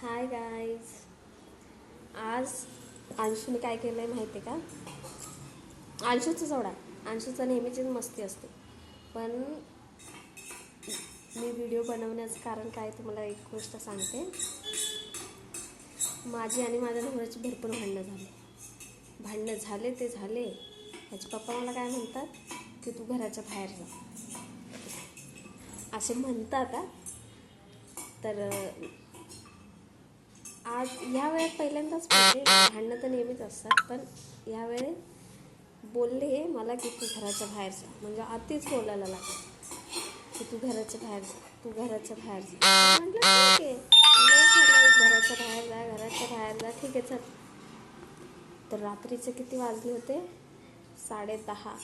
Hi guys. आज अंशूने काय केलं आहे माहिती आहे का? अंशूचं सोडा, अंशूचं नेहमीचीच मस्ती असते. पण मी व्हिडिओ बनवण्याचं कारण काय तुम्हाला एक गोष्ट सांगते. माझी आणि माझ्या नवऱ्याची भरपूर भांडणं झाले ते झाले. ह्याचे पप्पा मला काय म्हणतात की तू घराच्या बाहेर जा असे म्हणतात का. तर आज ह्या वेळेत पहिल्यांदाच बोलले. भांडणं तर नेहमीच असतात, पण यावेळी बोलले मला की तू घराच्या बाहेर जा. म्हणजे अतिच बोलायला लागलं की तू घराच्या बाहेर जा, तू घराच्या बाहेर जा. म्हटलं ठीक आहे, घराच्या बाहेर जा, घराच्या बाहेर जा, ठीक आहे चल. तर रात्रीचे किती वाजले होते? 10:30,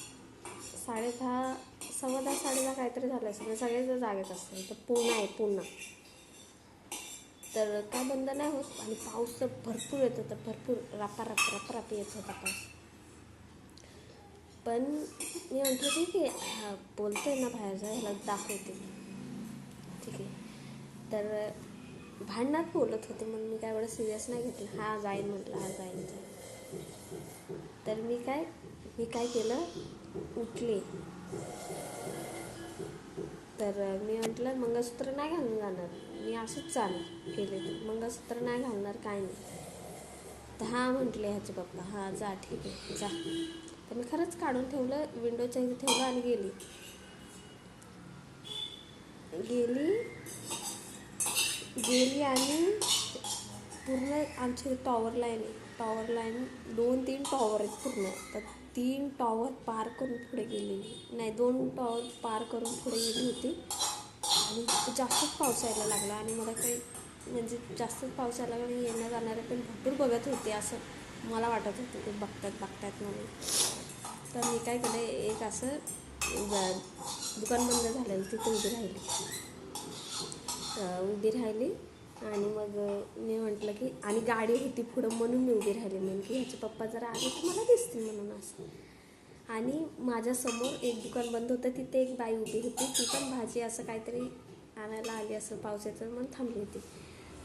10:30, 10:15, 10:30 काहीतरी झालं असेल. सगळेच जागेत असतात. तर पूर्ण तर काय बंद नाही होत. आणि पाऊस तर भरपूर येत होता, भरपूर रापाराप येत होता पाऊस. पण मी म्हटलं ठीक आहे, हा बोलतोय ना बाहेर जा, ह्याला दाखवते, ठीक आहे. तर भांडणात बोलत होते, म्हणून मी काय एवढं सिरियस नाही घेतलं. हा जाईन म्हटलं, हा जाईन. तर मी काय केलं, उठले. तर मी म्हटलं मंगळसूत्र नाही घालून जाणार, मी असंच जाणार गेले तर. मंगळसूत्र नाही घालणार, काय नाही. तर हां म्हटले ह्याचे पप्पा, हां जा, ठीक आहे जा. तर मी खरंच काढून ठेवलं, विंडोच्या इथे ठेवलं आणि गेली आणि पूर्ण आमची टॉवर लाईन 2-3 टॉवर आहेत पूर्ण. तर 3 टॉवर पार करून पुढे गेलेली नाही, 2 टॉवर पार करून पुढे गेली होती. आणि जास्तच पाऊस यायला लागला आणि मला काही म्हणजे जास्तच पाऊस यायला लागला. येणं जाणारे पण भरपूर बघत होते, असं मला वाटत होतं ते बघतात म्हणून. तर मी काय केलं, एक असं दुकान बंद झालेलं तिथे उभी राहिली. आणि मग मी म्हटलं की, आणि गाडी होती पुढं म्हणून मी उभी राहिली, म्हणून की ह्याचे पप्पा जरा आले तर मला दिसतील म्हणून असं. आणि माझ्यासमोर एक दुकान बंद होतं, तिथे एक बाई उभी होती. ती पण भाजी असं काहीतरी आणायला आली असं पावसाचं म्हणून थांबली होती.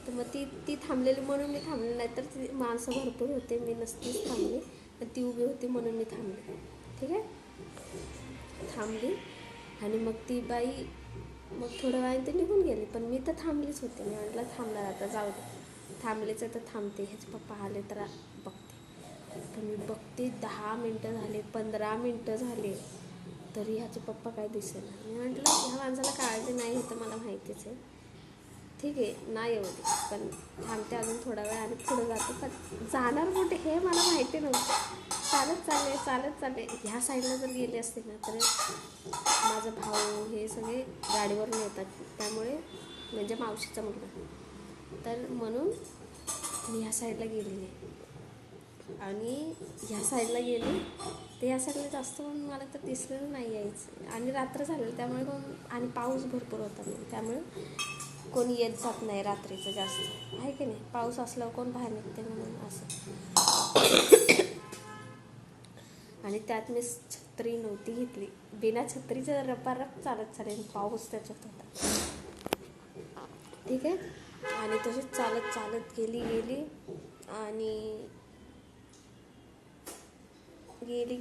तर मग ती थांबलेली म्हणून मी थांबले, नाहीतर ती माणसं भरपूर होते, मी नसतीच थांबली. पण ती उभी होती म्हणून मी थांबले, ठीक आहे. थांबली आणि मग ती बाई मग थोड्या वेळाने ते निघून गेली, पण मी तर थांबलीच होते. मी म्हटलं थांबणार आता, जाऊ दे, थांबलेच तर थांबते, ह्याचे पप्पा आले तर बघते. तर मी बघते 10 मिनटं झाले, 15 मिनटं झाले, तरी ह्याचे पप्पा काय दिसेना. मी म्हटलं ह्या माणसाला काळजी नाही हे तर मला माहितीच आहे, ठीक आहे नाही येऊ दे, पण थांबते अजून थोडा वेळ आणि पुढे जाते. पण जाणार कुठे हे मला माहिती नव्हतं. चालत चालले ह्या साईडला जर गेले असते ना, तर माझा भाऊ हे सगळे गाडीवरून येतात, त्यामुळे म्हणजे मावशीचा मुलगा. तर म्हणून मी ह्या साईडला गेलेली आणि ह्या साईडला गेली. ते या साईडला जास्त म्हणून मला तर दिसलेलं नाही यायचं. आणि रात्र झालेलं त्यामुळे आणि पाऊस भरपूर होता, त्यामुळे कोणी येत जात नाही रात्रीचं जास्त, आहे की नाही. पाऊस असल्यावर कोण बाहेर निघते म्हणून असं. आणि त्यात मी छत्री नव्हती घेतली, बिना छत्रीचं रपारप चालत चालेल, पाऊस त्याच्यात होता, ठीक आहे. आणि तशीच चालत गेली आणि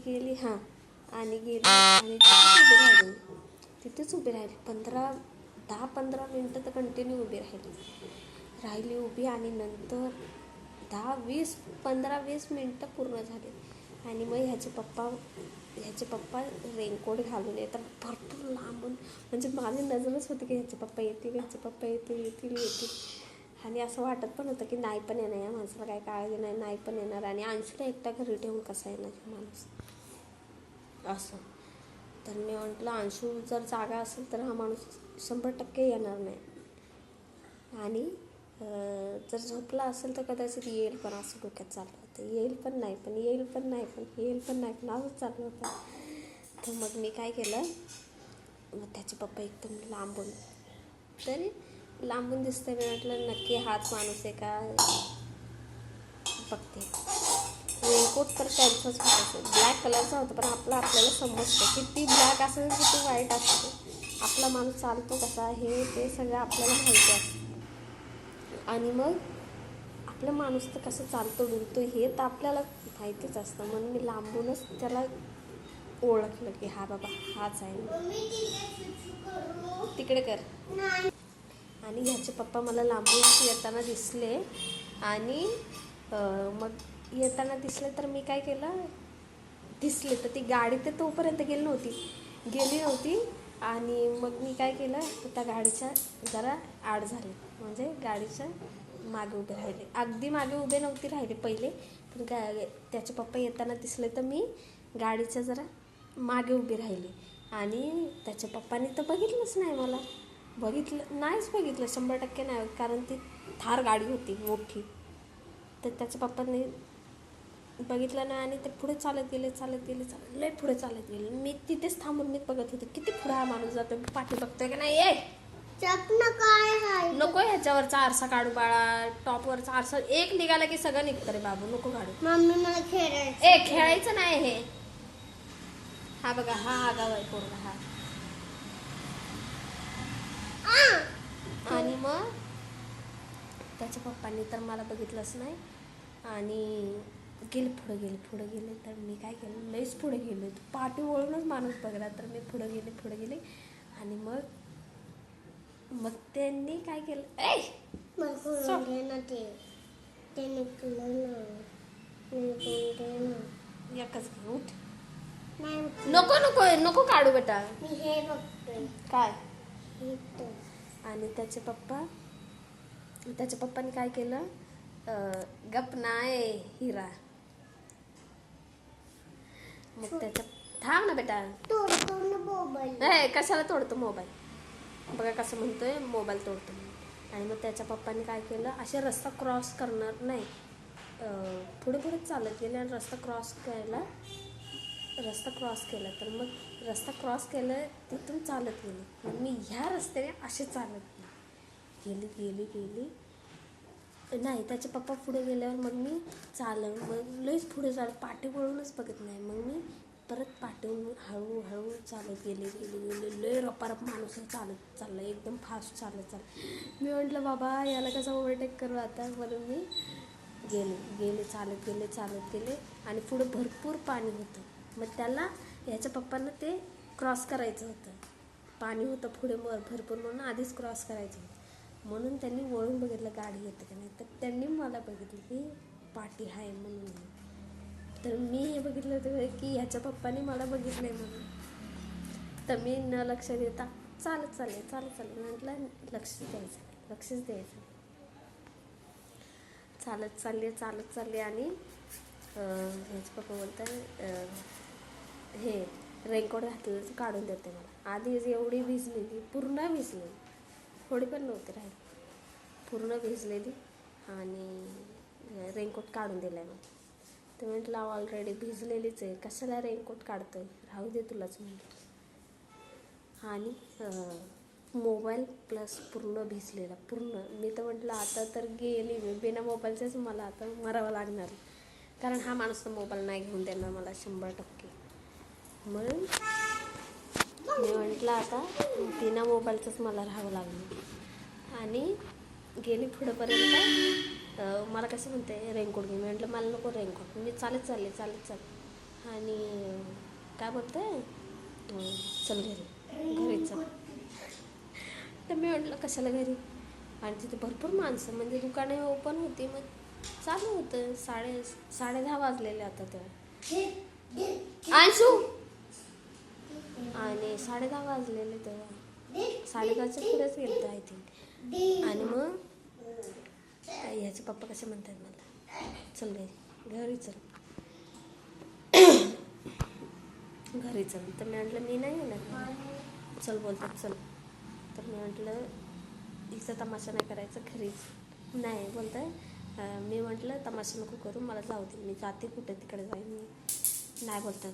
गेली हां आणि तिथेच उभी राहिली 10-15 मिनटं तर कंटिन्यू उभी राहिली उभी. आणि नंतर 15-20 मिनटं पूर्ण झाले. आणि मग ह्याचे पप्पा रेनकोट घालून येतात भरपूर लांबून. म्हणजे माझी नजरच होती की ह्याचे पप्पा येतील. आणि असं वाटत पण होतं की नाही पण येणार, या माणसाला काय काळजी नाही पण येणार. आणि अंशूला एकटा घरी ठेवून कसा येणार माणूस असं. तर मी म्हटलं अंशू जर जागा असेल तर हा माणूस 100% येणार नाही. आणि जर झोपला असेल तर कदाचित येईल, पण असं डोक्यात चाललं होतं, येईल पण नाही पण असंच चाललं होतं. तर मग मी काय केलं, मग त्याचे पप्पा एकदम लांबून दिसतं. मी म्हटलं नक्की हाच माणूस आहे का बघते. रेनकोट तर त्यांचाच होता, ब्लॅक कलरचा होता, पण आपल्याला समजतं किती ब्लॅक असेल किती व्हाईट असते, आपला माणूस चालतो कसा हे ते सगळं आपल्याला माहिती असतं. आणि मग आपला माणूस तर कसं चालतो डुलतो हे तर आपल्याला माहितीच असतं. म्हणून मी लांबूनच त्याला ओळखलं की हा बाबा हाच आहे. तिकडे कर. आणि ह्याचे पप्पा मला लांबून येताना दिसले आणि मग येताना दिसले तर मी काय केलं, दिसले तर ती गाडी तर तोपर्यंत गेली नव्हती आणि मग मी काय केलं, त्या गाडीच्या जरा आड झाले, म्हणजे गाडीच्या मागे उभे राहिले. अगदी मागे उभे नव्हते राहिले पहिले, पण त्याचे पप्पा येताना दिसले तर मी गाडीच्या जरा मागे उभी राहिली. आणि त्याच्या पप्पांनी तर बघितलंच नाही मला, नाहीच बघितलं 100% नाही, कारण ती थार गाडी होती मोठी. तर त्याच्या पप्पांनी बघितलं नाही आणि ते पुढे चालत गेले लय पुढे चालत गेले. मी तिथेच थांबून मी बघत होते किती पुढे हा माणूस जातो, पाठी बघतोय की नाही. नको ह्याच्यावरचा आरसा काढू बाळा, टॉपवरचा आरसा एक निघाला की सगळं निघतं रे बाबू, नको काढू. मम्मी मला खेळायचं नाही हे. हा बघा हा आगाव आहे पोरगा हा. आणि मग त्याच्या पप्पांनी तर मला बघितलंच नाही आणि पुढे गेले तर मी काय केलं, लईच पुढे गेलो. पाठी वळूनच माणूस बघला तर मी पुढे गेले आणि मग त्यांनी काय केलं, एकच उठ. नको काढू बेटा. काय आणि त्याच्या पप्पाने काय केलं, गप नाही हिरा. मग त्याच्या थांब ना बेटा, कशाला तोडतो मोबाईल, बघा कसं म्हणतोय मोबाईल तोडतो. आणि मग त्याच्या पप्पाने काय केलं, असे रस्ता क्रॉस करणार नाही, पुढे चालत गेले आणि रस्ता क्रॉस केला. तर मग रस्ता क्रॉस केलं तिथून चालत गेले. मग मी ह्या रस्त्याने असे चालत गेली नाही. त्याचे पप्पा पुढे गेल्यावर मग मी मग लईच पुढे पाठी वळूनच बघत नाही. मग मी परत पाठवून हळूहळू चालत गेले लय रपारप माणूस चालत चाललं, एकदम फास्ट चालत. मी म्हटलं बाबा याला कसं ओव्हरटेक करू आता, म्हणून मी चालत गेले आणि पुढे भरपूर पाणी होतं. मग त्याला ह्याच्या पप्पांना ते क्रॉस करायचं होतं, पाणी होतं पुढे भरपूर, म्हणून आधीच क्रॉस करायचं होतं. म्हणून त्यांनी वळून बघितलं गाडी येते का नाही. तर त्यांनी मला बघितलं की पाठी आहे म्हणून. तर मी हे बघितलं होतं की ह्याच्या पप्पाने मला बघितलंय म्हणून. तर मी न लक्ष देता चालत चालले. म्हटलं लक्षच द्यायचं. चालत चालले आणि ह्याचे पप्पा बोलतात हे रेनकोट घातलेलं काढून देते मला. आधी एवढी भिजलेली, पूर्ण भिजलेली, थोडी पण नव्हती राहिली, पूर्ण भिजलेली. आणि रेनकोट काढून दिलाय मला. तर म्हटलं ऑलरेडी भिजलेलीच आहे, कशाला रेनकोट काढतोय, राहू दे तुलाच म्हटलं. आणि मोबाईल प्लस पूर्ण भिजलेला पूर्ण. मी तर म्हटलं आता तर गेली मी, बिना मोबाईलचंच मला आता मरावं लागणार, कारण हा माणूस तर मोबाईल नाही घेऊन देणार मला 100%. म्हणून मी म्हटलं आता बिना मोबाईलचंच मला राहावं लागलं. आणि गेली पुढंपर्यंत मला कसं म्हणते रेनकोट घे. मी म्हटलं मला नको रेनकोट, मी चालत चालले. आणि काय बोलते, चल घरी चल. तर मी म्हटलं कशाला घरी, आणि तिथे भरपूर माणसं, म्हणजे दुकाने ओपन होती. मग चालू होतं, 10:30 वाजलेले आता तेव्हा. आयशू आणि 10:30 वाजलेले तेव्हा, 10:30च्या पुढेच गेलं आय थिंक. आणि मग ह्याचे पप्पा कसे म्हणतात मला, चल घरी चल. तर मी म्हटलं मी नाही येणार, चल बोलतात चल. तर मी म्हटलं हिचा तमाशा नाही करायचा, घरीच नाही बोलताय. मी म्हटलं तमाशा नको करू, मला जाऊ दे, मी जाते कुठे तिकडे जाईन मी. नाही बोलतात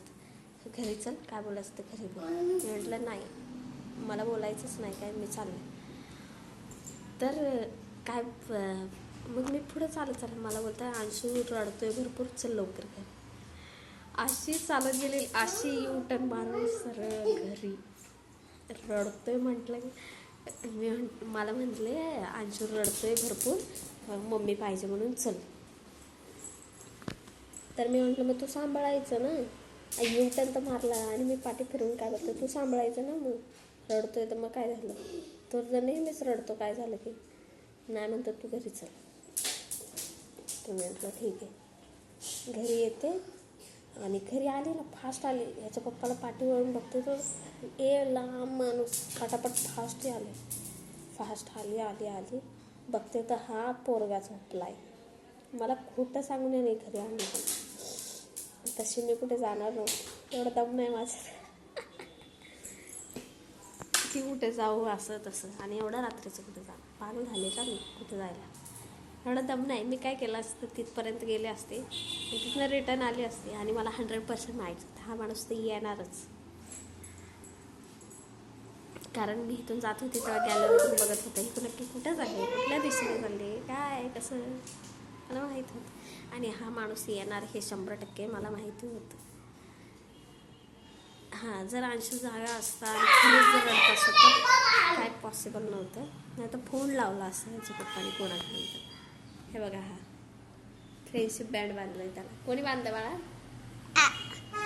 घरी चल, काय बोलायचं तर घरी बोल. मी म्हटलं नाही मला बोलायचंच नाही काय, मी चालले. तर काय मग मी पुढे चालत मला बोलताय अंशू रडतोय भरपूर, चल लवकर घरी. अशी चालत गेली, अशी युटर्न मारून सरळ घरी. रडतोय म्हटलं की मला म्हटले अंशू रडतोय भरपूर, मम्मी पाहिजे म्हणून चल. तर मी म्हटलं मग तू सांभाळायचं ना. युटर्न तर मारला आणि मी पाठी फिरून काय बघतो, तू सांभाळायचं ना. मग रडतोय तर मग काय झालं, तो जर नेहमीच रडतो काय झालं की. नाही म्हणतो तू घरी चल. तर मी म्हटलं ठीक आहे. घरी येते आणि घरी आली ना, फास्ट आली. ह्याच्या पप्पाला पाठी वळून बघते तो लांब माणूस फटाफट फास्ट आले. फास्ट आली बघते तर हा पोरगा झोपलाय. मला खोटं सांगू नाही घरी आली. तशी मी कुठे जाणार नव्हती, एवढं दम नाही माझं की कुठे जाऊ असं तसं. आणि एवढं रात्रीचं कुठे जा, पागल झाले का मी कुठे जायला. एवढं दम नाही. मी काय केलं असतं, तिथपर्यंत गेले असते आणि तिथनं रिटर्न आली असते. आणि मला 100% माहीत होतं हा माणूस तर येणारच. कारण मी इथून जात होते तेव्हा गॅलरीतून बघत होते इथून नक्की कुठं चालले, कुठल्या दिशेने चालले, काय कसं मला माहीत होतं. आणि हा माणूस येणार हे 100% मला माहिती होतं. हां, जर अंशू जागा असता आणि खरंच जर रडत असतं तर काय पॉसिबल नव्हतं. नाही तर फोन लावला असता ह्याच्या पप्पाने कोणाकडे. हे बघा, हा फ्रेंडशिप बँड बांधलाय त्याला. कोणी बांधलं बाळा?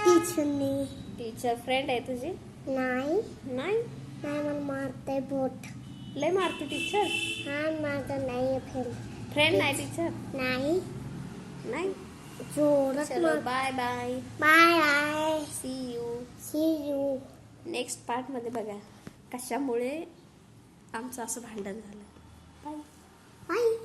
टीचरने. टीचर फ्रेंड आहे तुझी? नाही नाही मला मारते बोट. लय मारते टीचर. हा माझं नाही फ्रेंड नाही टीचर. नाही नाही. जोरात चलो bye bye. Bye bye. See you next पार्टमध्ये बघा कशामुळे आमचं असं भांडण झालं. Bye bye.